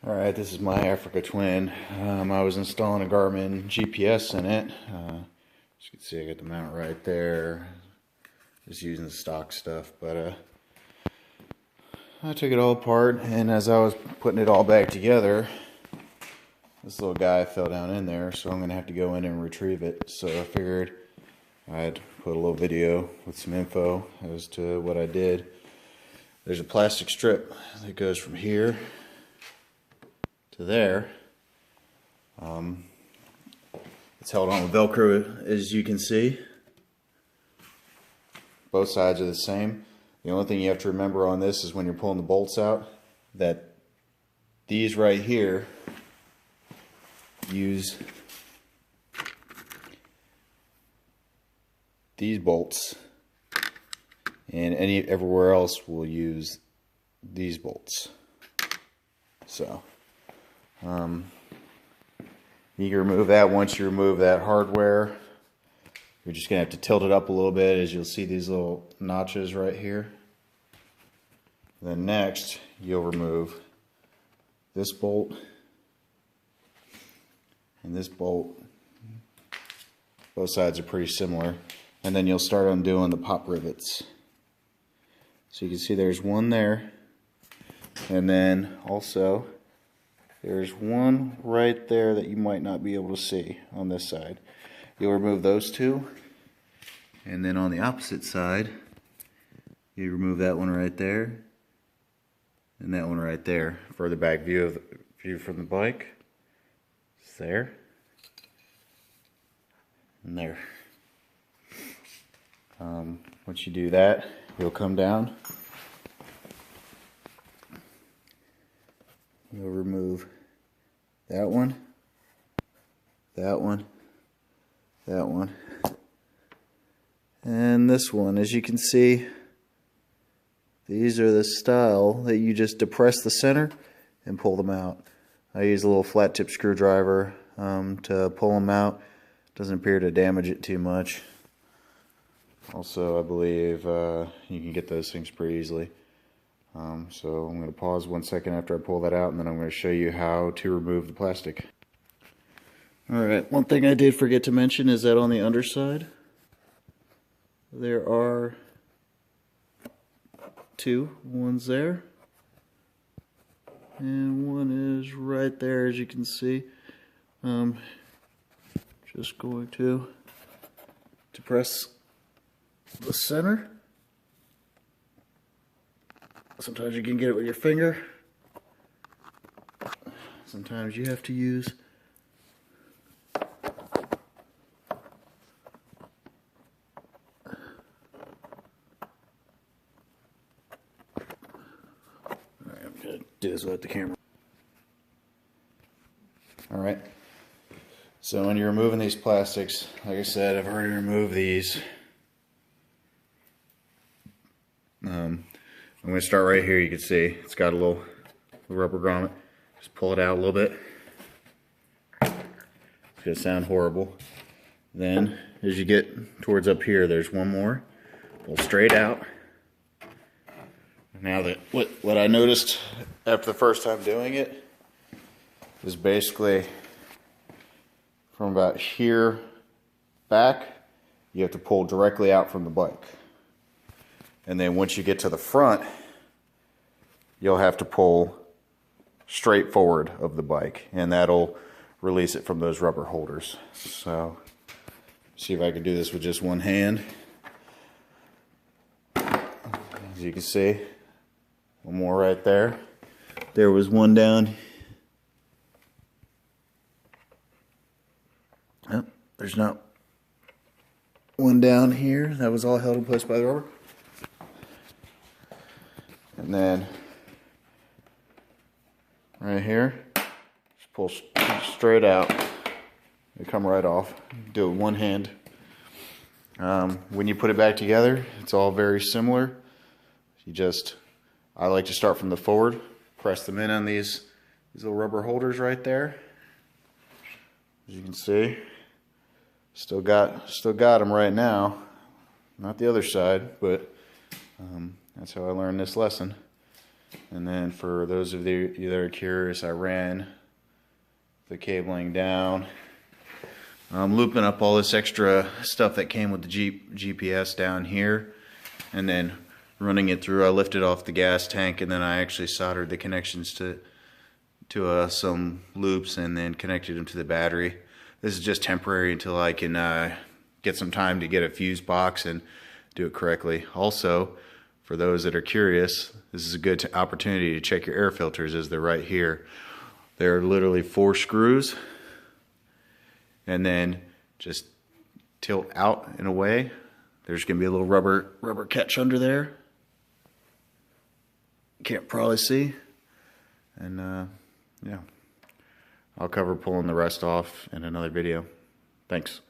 Alright, this is my Africa Twin. I was installing a Garmin GPS in it. As you can see, I got the mount right there. Just using the stock stuff, but I took it all apart, and as I was putting it all back together, this little guy fell down in there, so I'm going to have to go in and retrieve it. So I figured I'd put a little video with some info as to what I did. There's a plastic strip that goes from here to there. It's held on with Velcro, as you can see. Both sides are the same. The only thing you have to remember on this is when you're pulling the bolts out, that these right here use these bolts, and everywhere else will use these bolts. So you can remove that. Once you remove that hardware, you're just gonna have to tilt it up a little bit, as you'll see these little notches right here. Then next, you'll remove this bolt and this bolt. Both sides are pretty similar. And then you'll start undoing the pop rivets. So you can see there's one there, and then also there's one right there that you might not be able to see on this side. You'll remove those two, and then on the opposite side, you remove that one right there, and that one right there. Further back view from the bike. It's there, and there. Once you do that, you'll come down. You'll remove that one, that one, that one, and this one. As you can see, these are the style that you just depress the center and pull them out. I use a little flat tip screwdriver to pull them out. Doesn't appear to damage it too much. Also, I believe you can get those things pretty easily. So I'm going to pause 1 second after I pull that out, and then I'm going to show you how to remove the plastic. Alright, one thing I did forget to mention is that on the underside, there are two. One's there, and one is right there, as you can see. Just going to press the center. Sometimes you can get it with your finger. Sometimes you have to use Alright, I'm gonna do this without the camera. Alright. So when you're removing these plastics, like I said, I've already removed these. I'm going to start right here. You can see it's got a little rubber grommet. Just pull it out a little bit. It's going to sound horrible. Then, as you get towards up here, there's one more. Pull straight out. Now that what I noticed after the first time doing it is basically from about here back, you have to pull directly out from the bike. And then once you get to the front, you'll have to pull straight forward of the bike, and that'll release it from those rubber holders. So, see if I can do this with just one hand. As you can see, one more right there. There was one down. Oh, there's not one down here. That was all held in place by the rubber. And then right here, just pull straight out. They come right off. Do it with one hand. When you put it back together, it's all very similar. I like to start from the forward, press them in on these little rubber holders right there. As you can see, still got them right now. Not the other side, but that's how I learned this lesson. And then for those of you that are curious, I ran the cabling down. I'm looping up all this extra stuff that came with the GPS down here, and then running it through. I lifted off the gas tank, and then I actually soldered the connections to some loops and then connected them to the battery. This is just temporary until I can get some time to get a fuse box and do it correctly. Also, for those that are curious, this is a good opportunity to check your air filters, as they're right here. They're literally 4 screws, and then just tilt out and away. There's going to be a little rubber catch under there. Can't probably see. And yeah, I'll cover pulling the rest off in another video. Thanks.